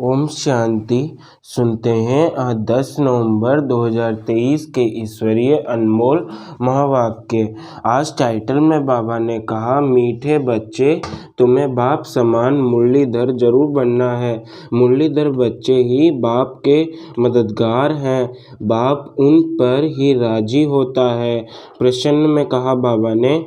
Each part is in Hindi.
ओम शांति। सुनते हैं आज 10 नवंबर 2023 के ईश्वरीय अनमोल महावाक्य। आज टाइटल में बाबा ने कहा, मीठे बच्चे, तुम्हें बाप समान मुरलीधर जरूर बनना है। मुरलीधर बच्चे ही बाप के मददगार हैं। बाप उन पर ही राजी होता है। प्रश्न में कहा बाबा ने,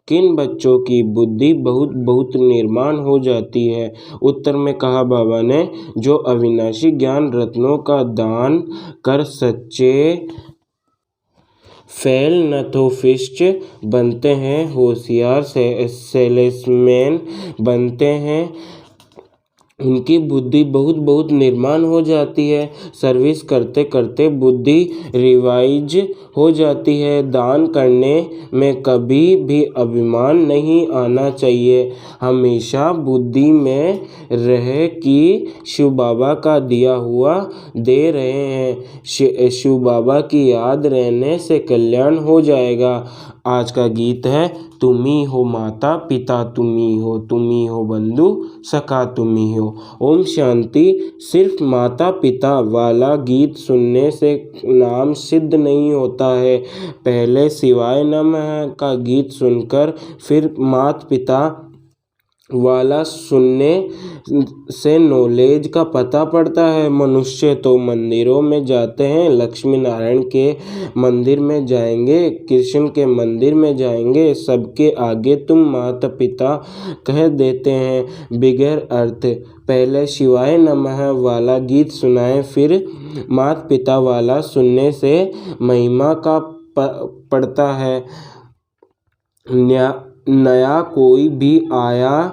किन बच्चों की बुद्धि बहुत बहुत निर्माण हो जाती है। उत्तर में कहा बाबा ने, जो अविनाशी ज्ञान रत्नों का दान कर सच्चे फेलनथोफिस्ट बनते हैं, होशियार सेल्समैन बनते हैं, उनकी बुद्धि बहुत बहुत निर्माण हो जाती है। सर्विस करते करते बुद्धि रिवाइज हो जाती है। दान करने में कभी भी अभिमान नहीं आना चाहिए। हमेशा बुद्धि में रहे कि शिव बाबा का दिया हुआ दे रहे हैं। शिव बाबा की याद रहने से कल्याण हो जाएगा। आज का गीत है, तुम ही हो माता पिता, तुम ही हो बंधु सखा, तुम ही हो। ओम शांति। सिर्फ माता पिता वाला गीत सुनने से नाम सिद्ध नहीं होता है। पहले शिवाय नमः का गीत सुनकर फिर माता पिता वाला सुनने से नॉलेज का पता पड़ता है। मनुष्य तो मंदिरों में जाते हैं, लक्ष्मी नारायण के मंदिर में जाएंगे, कृष्ण के मंदिर में जाएंगे, सबके आगे तुम माता पिता कह देते हैं बिगैर अर्थ। पहले शिवाय नमः वाला गीत सुनाएं, फिर माता पिता वाला सुनने से महिमा का पड़ता है। नया कोई भी आया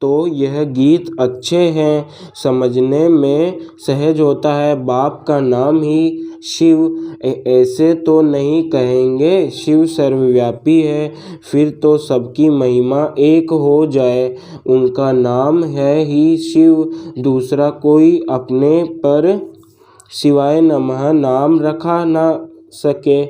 तो यह गीत अच्छे हैं, समझने में सहज होता है। बाप का नाम ही शिव, ऐसे तो नहीं कहेंगे शिव सर्वव्यापी है, फिर तो सबकी महिमा एक हो जाए। उनका नाम है ही शिव, दूसरा कोई अपने पर शिवाय नमः नाम रखा ना सके।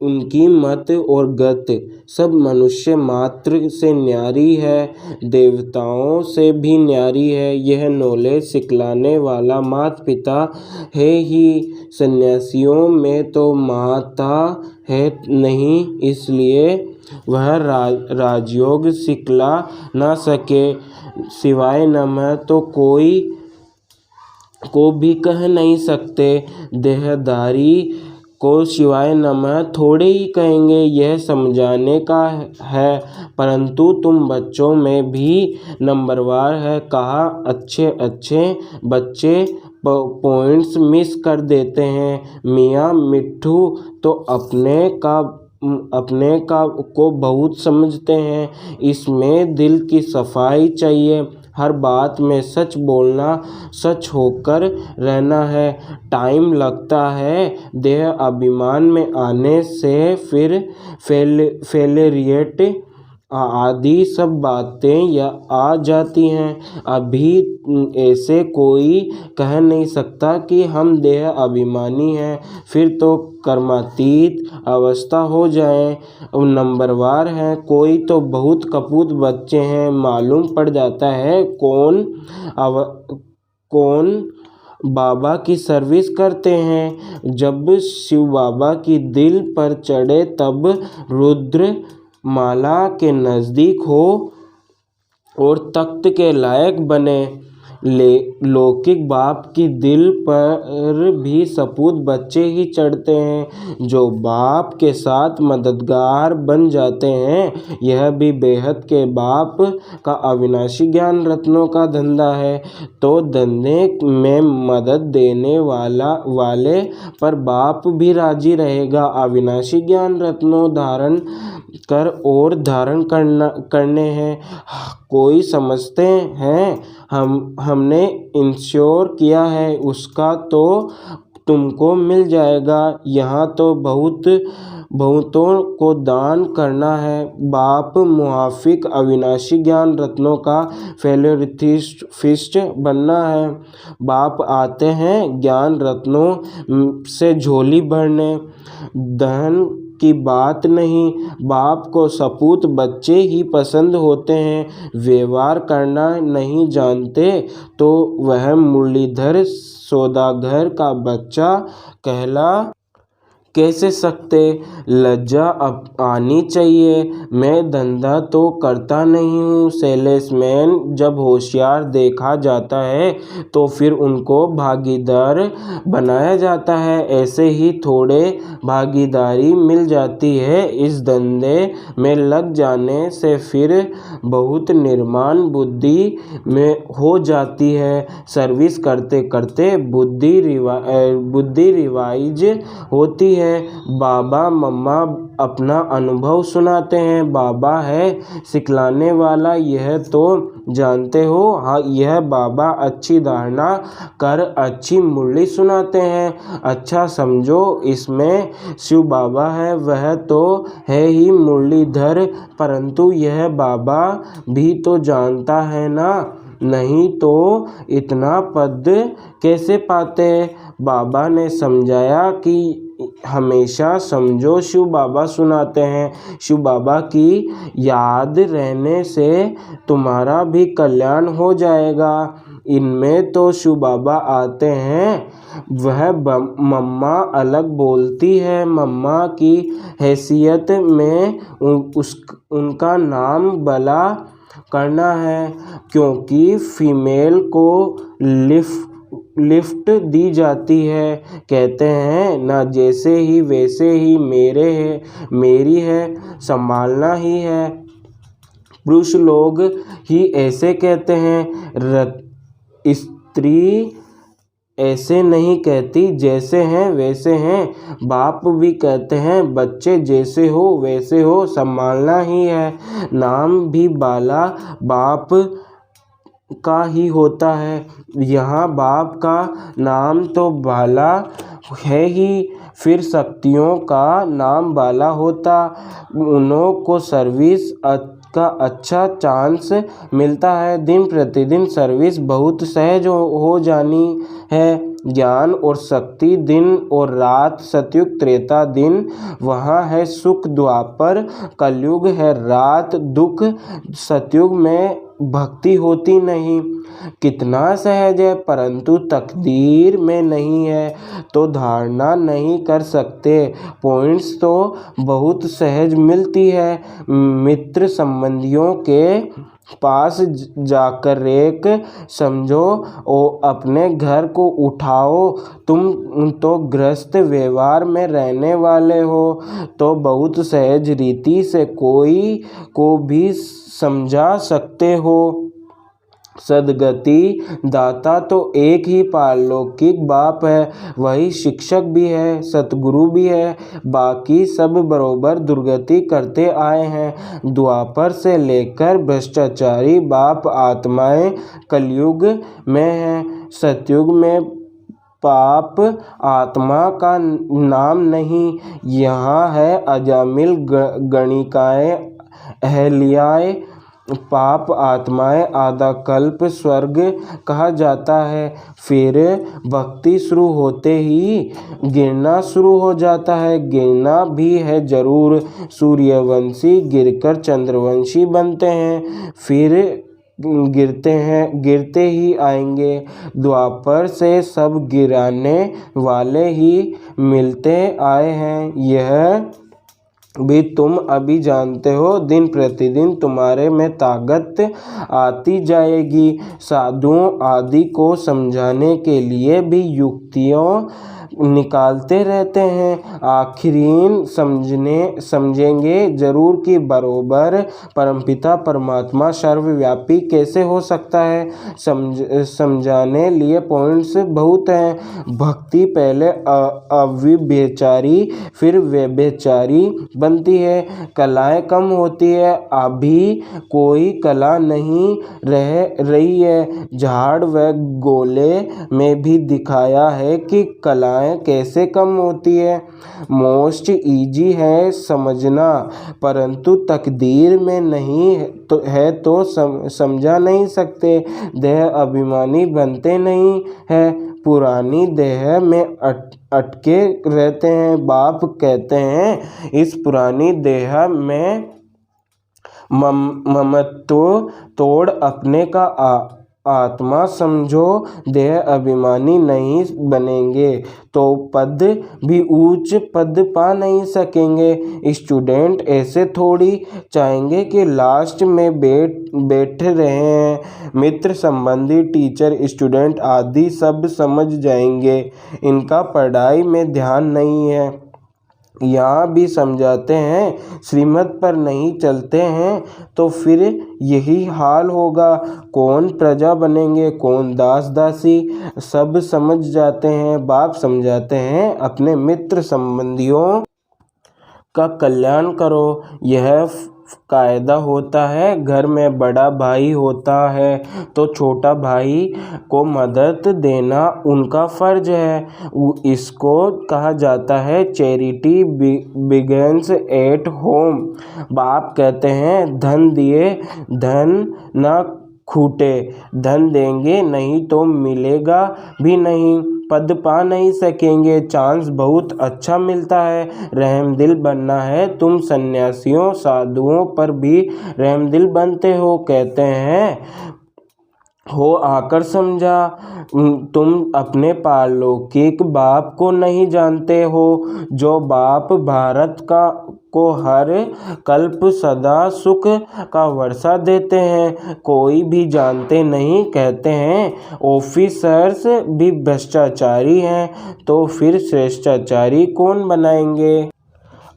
उनकी मत और गत सब मनुष्य मात्र से न्यारी है, देवताओं से भी न्यारी है। यह नॉलेज सिखलाने वाला माता पिता है ही। सन्यासियों में तो माता है नहीं, इसलिए वह राजयोग सिखला ना सके। शिवाय नमः तो कोई को भी कह नहीं सकते। देहधारी को शिवाय नमः थोड़े ही कहेंगे, यह समझाने का है। परंतु तुम बच्चों में भी नंबरवार है। कहा, अच्छे बच्चे पॉइंट्स मिस कर देते हैं। मियाँ मिट्ठू तो अपने का को बहुत समझते हैं। इसमें दिल की सफाई चाहिए। हर बात में सच बोलना, सच होकर रहना है। टाइम लगता है देह अभिमान में आने से, फिर फेलियरिएट आदि सब बातें आ जाती हैं। अभी ऐसे कोई कह नहीं सकता कि हम देह अभिमानी हैं, फिर तो कर्मातीत अवस्था हो जाए। नंबरवार हैं, कोई तो बहुत कपूत बच्चे हैं। मालूम पड़ जाता है कौन बाबा की सर्विस करते हैं। जब शिव बाबा की दिल पर चढ़े तब रुद्र माला के नज़दीक हो और तख्त के लायक बने। लौकिक बाप की दिल पर भी सपूत बच्चे ही चढ़ते हैं, जो बाप के साथ मददगार बन जाते हैं। यह भी बेहद के बाप का अविनाशी ज्ञान रत्नों का धंधा है। तो धंधे में मदद देने वाले पर बाप भी राजी रहेगा। अविनाशी ज्ञान रत्नों धारण कर और धारण करने हैं। कोई समझते हैं हमने इंश्योर किया है, उसका तो तुमको मिल जाएगा। यहाँ तो बहुतों को दान करना है। बाप मुआफिक अविनाशी ज्ञान रत्नों का फेलियरिस्ट बनना है। बाप आते हैं ज्ञान रत्नों से झोली भरने। धन की बात नहीं। बाप को सपूत बच्चे ही पसंद होते हैं। व्यवहार करना नहीं जानते तो वह मुरलीधर सौदागर का बच्चा कहला कैसे सकते। लज्जा अब आनी चाहिए। मैं धंधा तो करता नहीं हूँ। सेल्समैन जब होशियार देखा जाता है तो फिर उनको भागीदार बनाया जाता है। ऐसे ही थोड़े भागीदारी मिल जाती है। इस धंधे में लग जाने से फिर बहुत निर्माण बुद्धि में हो जाती है। सर्विस करते करते बुद्धि रिवाइज होती है। बाबा मम्मा अपना अनुभव सुनाते हैं। बाबा है सिखलाने वाला, यह तो जानते हो। हाँ, यह बाबा अच्छी धारणा कर अच्छी मुरली सुनाते हैं। अच्छा समझो, इसमें शिव बाबा है, वह तो है ही मुरलीधर, परंतु यह बाबा भी तो जानता है ना, नहीं तो इतना पद कैसे पाते। बाबा ने समझाया कि हमेशा समझो, शिव बाबा सुनाते हैं। शिव बाबा की याद रहने से तुम्हारा भी कल्याण हो जाएगा। इनमें तो शिव बाबा आते हैं, वह मम्मा अलग बोलती है। मम्मा की हैसियत में उनका नाम भला करना है, क्योंकि फीमेल को लिफ्ट दी जाती है। कहते हैं ना, जैसे ही वैसे ही मेरी है, संभालना ही है। पुरुष लोग ही ऐसे कहते हैं, स्त्री ऐसे नहीं कहती। जैसे हैं वैसे हैं। बाप भी कहते हैं, बच्चे जैसे हो वैसे हो, संभालना ही है। नाम भी बाला बाप का ही होता है। यहाँ बाप का नाम तो बाला है ही, फिर शक्तियों का नाम बाला होता। उन्हों को सर्विस का अच्छा चांस मिलता है। दिन प्रतिदिन सर्विस बहुत सहज हो जानी है। ज्ञान और शक्ति दिन और रात, सतयुग त्रेता दिन वहाँ है सुख, द्वापर कलयुग है रात दुख। सतयुग में भक्ति होती नहीं। कितना सहज है, परंतु तकदीर में नहीं है तो धारणा नहीं कर सकते। पॉइंट्स तो बहुत सहज मिलती है। मित्र संबंधियों के पास जाकर एक समझो और अपने घर को उठाओ। तुम तो गृहस्थ व्यवहार में रहने वाले हो, तो बहुत सहज रीति से कोई को भी समझा सकते हो। सद्गति दाता तो एक ही पारलौकिक बाप है, वही शिक्षक भी है, सतगुरु भी है। बाकी सब बरोबर दुर्गति करते आए हैं। द्वापर से लेकर भ्रष्टाचारी बाप आत्माएं कलयुग में हैं। सतयुग में पाप आत्मा का नाम नहीं। यहाँ है अजामिल गणिकाएं अहल्याएं। पाप आत्माएं आधा कल्प स्वर्ग कहा जाता है। फिर भक्ति शुरू होते ही गिरना शुरू हो जाता है। गिरना भी है जरूर। सूर्यवंशी गिरकर चंद्रवंशी बनते हैं, फिर गिरते ही आएंगे। द्वापर से सब गिराने वाले ही मिलते आए हैं, यह भी तुम अभी जानते हो। दिन प्रतिदिन तुम्हारे में ताकत आती जाएगी। साधुओं आदि को समझाने के लिए भी युक्तियों निकालते रहते हैं। आखिरीन समझेंगे जरूर कि बरोबर परमपिता परमात्मा सर्वव्यापी कैसे हो सकता है। समझाने लिए पॉइंट्स बहुत हैं। भक्ति पहले अव्यभिचारी फिर व्यभिचारी बनती है। कलाएं कम होती है, अभी कोई कला नहीं रह रही है। झाड़ व गोले में भी दिखाया है कि कलाएं कैसे कम होती है। मोस्ट इजी है समझना, परंतु तकदीर में नहीं है तो समझा नहीं सकते। देह अभिमानी बनते नहीं है, पुरानी देह में अटके रहते हैं। बाप कहते हैं इस पुरानी देह में ममत्व तोड़ अपने का आत्मा समझो। देह अभिमानी नहीं बनेंगे तो पद भी ऊंच पद पा नहीं सकेंगे। स्टूडेंट ऐसे थोड़ी चाहेंगे कि लास्ट में बैठ रहे हैं। मित्र, संबंधी, टीचर, स्टूडेंट आदि सब समझ जाएंगे इनका पढ़ाई में ध्यान नहीं है। यहाँ भी समझाते हैं, श्रीमत पर नहीं चलते हैं तो फिर यही हाल होगा। कौन प्रजा बनेंगे, कौन दास दासी, सब समझ जाते हैं। बाप समझाते हैं अपने मित्र संबंधियों का कल्याण करो। यह कायदा होता है। घर में बड़ा भाई होता है तो छोटा भाई को मदद देना उनका फर्ज है। इसको कहा जाता है चैरिटी बिगिंस एट होम। बाप कहते हैं धन दिए धन न खूटे। धन देंगे नहीं तो मिलेगा भी नहीं, पद पा नहीं सकेंगे। चांस बहुत अच्छा मिलता है, रहमदिल बनना है। तुम सन्यासियों साधुओं पर भी रहमदिल बनते हो। कहते हैं हो आकर समझा, तुम अपने पारलौकिक बाप को नहीं जानते हो। जो बाप भारत को हर कल्प सदा सुख का वर्षा देते हैं, कोई भी जानते नहीं। कहते हैं ऑफिसर्स भी भ्रष्टाचारी हैं तो फिर श्रेष्ठाचारी कौन बनाएंगे।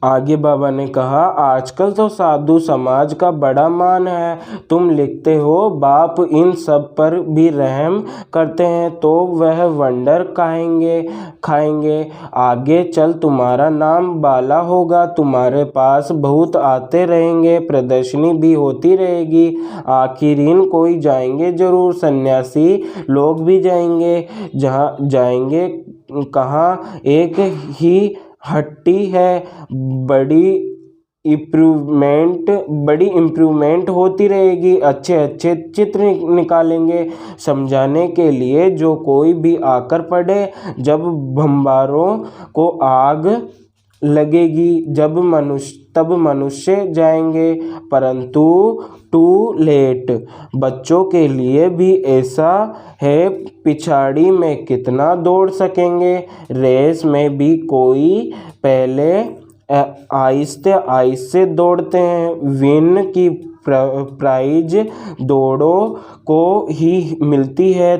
आगे बाबा ने कहा आजकल तो साधु समाज का बड़ा मान है। तुम लिखते हो बाप इन सब पर भी रहम करते हैं तो वह वंडर खाएंगे। आगे चल तुम्हारा नाम बाला होगा, तुम्हारे पास बहुत आते रहेंगे, प्रदर्शनी भी होती रहेगी। आखिरीन कोई जाएंगे जरूर, सन्यासी लोग भी जाएंगे। जहाँ जाएंगे कहाँ, एक ही हट्टी है। बड़ी इम्प्रूवमेंट होती रहेगी। अच्छे चित्र निकालेंगे समझाने के लिए जो कोई भी आकर पढ़े। जब भंबारों को आग लगेगी तब मनुष्य जाएंगे, परंतु टू लेट। बच्चों के लिए भी ऐसा है, पिछाड़ी में कितना दौड़ सकेंगे। रेस में भी कोई पहले आहिस्ते दौड़ते हैं। विन की प्राइज दौड़ों को ही मिलती है।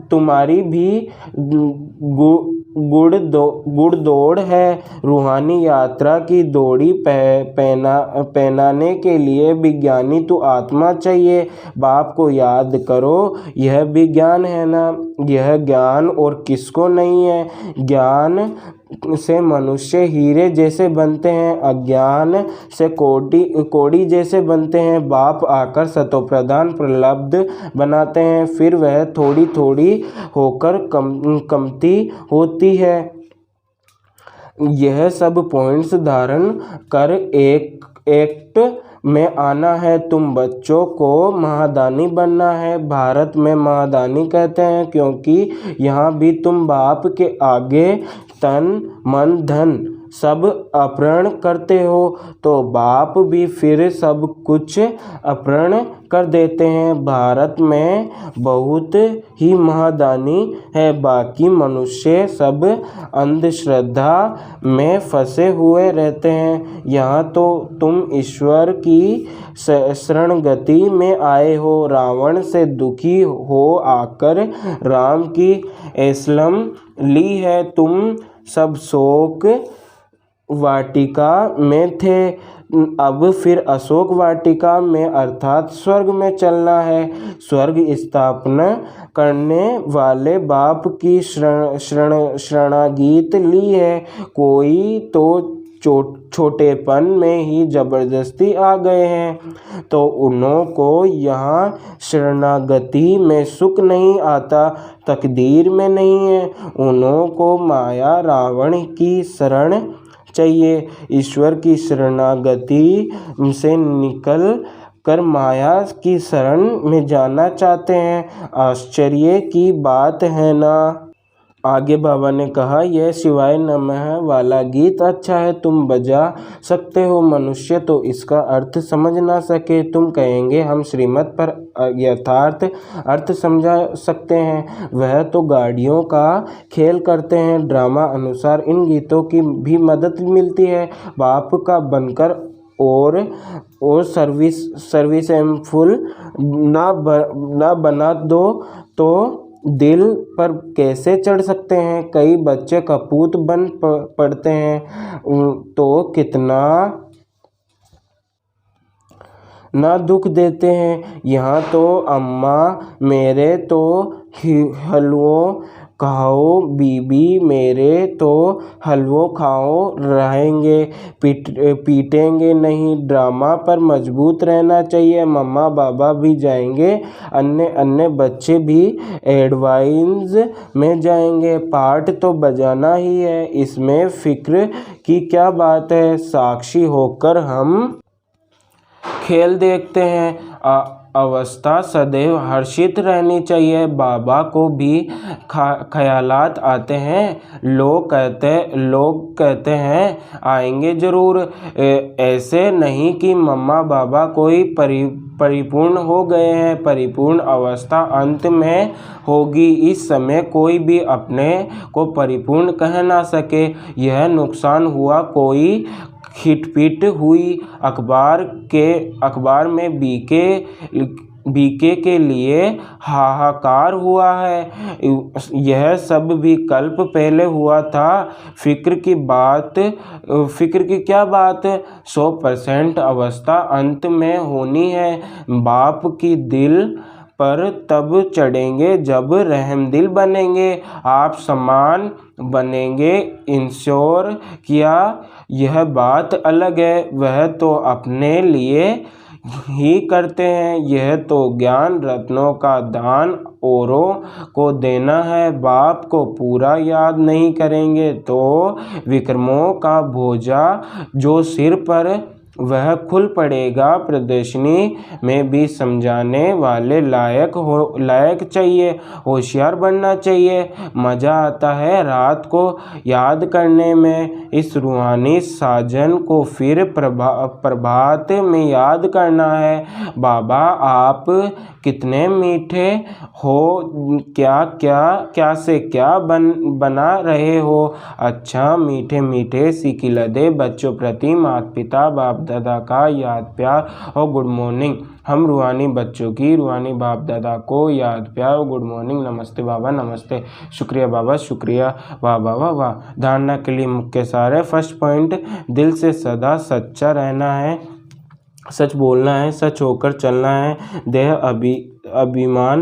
तुम्हारी भी गुड़ दौड़ है। रूहानी यात्रा की दौड़ी पहनाने के लिए विज्ञानी तो आत्मा चाहिए। बाप को याद करो, यह भी ज्ञान है ना। यह ज्ञान और किसको नहीं है। ज्ञान से मनुष्य हीरे जैसे बनते हैं, अज्ञान से कोड़ी जैसे बनते हैं। बाप आकर सतोप्रधान प्रलब्ध बनाते हैं, फिर वह थोड़ी थोड़ी होकर कमती होती है। यह सब पॉइंट्स धारण कर एक्ट में आना है। तुम बच्चों को महादानी बनना है। भारत में महादानी कहते हैं क्योंकि यहाँ भी तुम बाप के आगे तन मन धन सब अर्पण करते हो, तो बाप भी फिर सब कुछ अर्पण कर देते हैं। भारत में बहुत ही महादानी है, बाकी मनुष्य सब अंधश्रद्धा में फंसे हुए रहते हैं। यहाँ तो तुम ईश्वर की शरणगति में आए हो। रावण से दुखी हो आकर राम की एसलम ली है। तुम सब शोक वाटिका में थे, अब फिर अशोक वाटिका में अर्थात स्वर्ग में चलना है। स्वर्ग स्थापना करने वाले बाप की शरणागति ली है। कोई तो छोटेपन में ही जबरदस्ती आ गए हैं तो उन्हों को यहाँ शरणागति में सुख नहीं आता, तकदीर में नहीं है। उन्हों को माया रावण की शरण चाहिए। ईश्वर की शरणागति से निकल कर माया की शरण में जाना चाहते हैं। आश्चर्य की बात है ना। आगे बाबा ने कहा, यह शिवाय नमः वाला गीत अच्छा है, तुम बजा सकते हो। मनुष्य तो इसका अर्थ समझ ना सके। तुम कहेंगे हम श्रीमत पर यथार्थ अर्थ समझा सकते हैं। वह तो गाड़ियों का खेल करते हैं। ड्रामा अनुसार इन गीतों की भी मदद मिलती है। बाप का बनकर और सर्विसफुल ना बना दो तो दिल पर कैसे चढ़ सकते हैं। कई बच्चे कपूत बन पड़ते हैं तो कितना ना दुख देते हैं। यहाँ तो अम्मा मेरे तो हलवों खाओ, बीबी मेरे तो हलवों खाओ रहेंगे, पीटेंगे नहीं। ड्रामा पर मजबूत रहना चाहिए। मम्मा बाबा भी जाएंगे, अन्य बच्चे भी एडवाइस में जाएंगे। पाठ तो बजाना ही है, इसमें फिक्र की क्या बात है। साक्षी होकर हम खेल देखते हैं। अवस्था सदैव हर्षित रहनी चाहिए। बाबा को भी ख्यालात आते हैं। लोग कहते हैं आएंगे ज़रूर। ऐसे नहीं कि मम्मा बाबा कोई परिपूर्ण हो गए हैं। परिपूर्ण अवस्था अंत में होगी। इस समय कोई भी अपने को परिपूर्ण कह ना सके। यह नुकसान हुआ, कोई खिटपिट हुई। अखबार में बीके के लिए हाहाकार हुआ है। यह सब भी कल्प पहले हुआ था। फिक्र की क्या बात। 100% अवस्था अंत में होनी है। बाप की दिल पर तब चढ़ेंगे जब रहमदिल बनेंगे। आप समान बनेंगे, इंश्योर किया। यह बात अलग है। वह तो अपने लिए ही करते हैं। यह तो ज्ञान रत्नों का दान औरों को देना है। बाप को पूरा याद नहीं करेंगे तो विक्रमों का बोझा जो सिर पर वह खुल पड़ेगा। प्रदर्शनी में भी समझाने वाले लायक चाहिए, होशियार बनना चाहिए। मज़ा आता है रात को याद करने में। इस रूहानी साजन को फिर प्रभात में याद करना है। बाबा आप कितने मीठे हो, क्या से क्या बना रहे हो। अच्छा मीठे मीठे सिकिलदे बच्चों प्रति माता पिता बाप दादा का याद प्यार और गुड मॉर्निंग। हम रूहानी बच्चों की रूहानी बाप दादा को याद प्यार और गुड मॉर्निंग। नमस्ते बाबा, नमस्ते। शुक्रिया बाबा, शुक्रिया। वाह वाह वाह वाह। धारणा के लिए मुख्य सार है। फर्स्ट पॉइंट, दिल से सदा सच्चा रहना है, सच बोलना है, सच होकर चलना है। देह अभिमान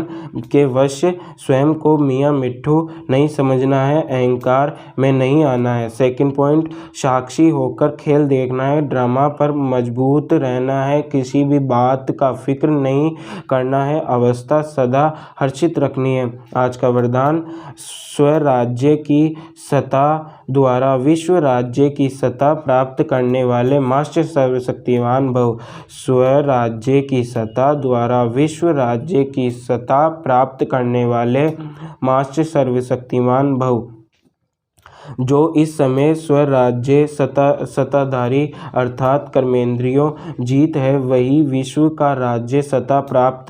के वश स्वयं को मियाँ मिट्ठू नहीं समझना है, अहंकार में नहीं आना है। सेकंड पॉइंट, साक्षी होकर खेल देखना है, ड्रामा पर मजबूत रहना है, किसी भी बात का फिक्र नहीं करना है, अवस्था सदा हर्षित रखनी है। आज का वरदान, स्वराज्य की सत्ता द्वारा विश्व राज्य की सत्ता प्राप्त करने वाले मास्टर सर्वशक्तिमान भव। स्वराज्य की सत्ता द्वारा विश्व राज्य की सत्ता प्राप्त करने वाले मास्टर सर्वशक्तिमान भव। जो इस समय स्वराज्य सत्ताधारी अर्थात कर्मेंद्रियों जीत है, वही विश्व का राज्य सत्ता प्राप्त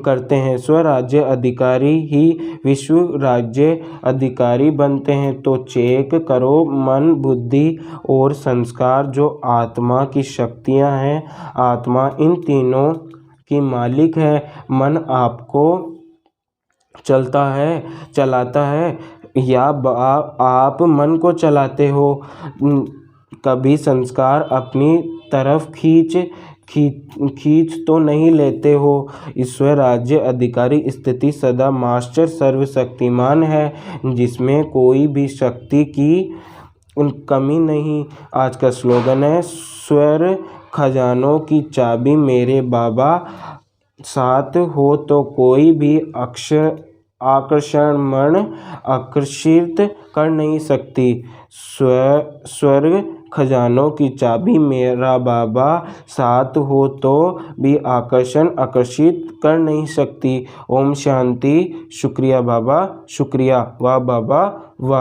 करते हैं। स्वराज्य अधिकारी ही विश्व राज्य अधिकारी बनते हैं। तो चेक करो, मन बुद्धि और संस्कार जो आत्मा की शक्तियां हैं, आत्मा इन तीनों की मालिक है। मन आपको चलाता है या आप मन को चलाते हो। कभी संस्कार अपनी तरफ खींच तो नहीं लेते हो। ईश्वर राज्य अधिकारी स्थिति सदा मास्टर सर्वशक्तिमान है, जिसमें कोई भी शक्ति की कमी नहीं। आज का स्लोगन है, स्वर खजानों की चाबी मेरे बाबा, साथ हो तो कोई भी आकर्षण मन आकर्षित कर नहीं सकती। स्वर्ग खजानों की चाबी मेरा बाबा साथ हो तो भी आकर्षण आकर्षित कर नहीं सकती। ओम शांति। शुक्रिया बाबा, शुक्रिया। वाह बाबा वाह।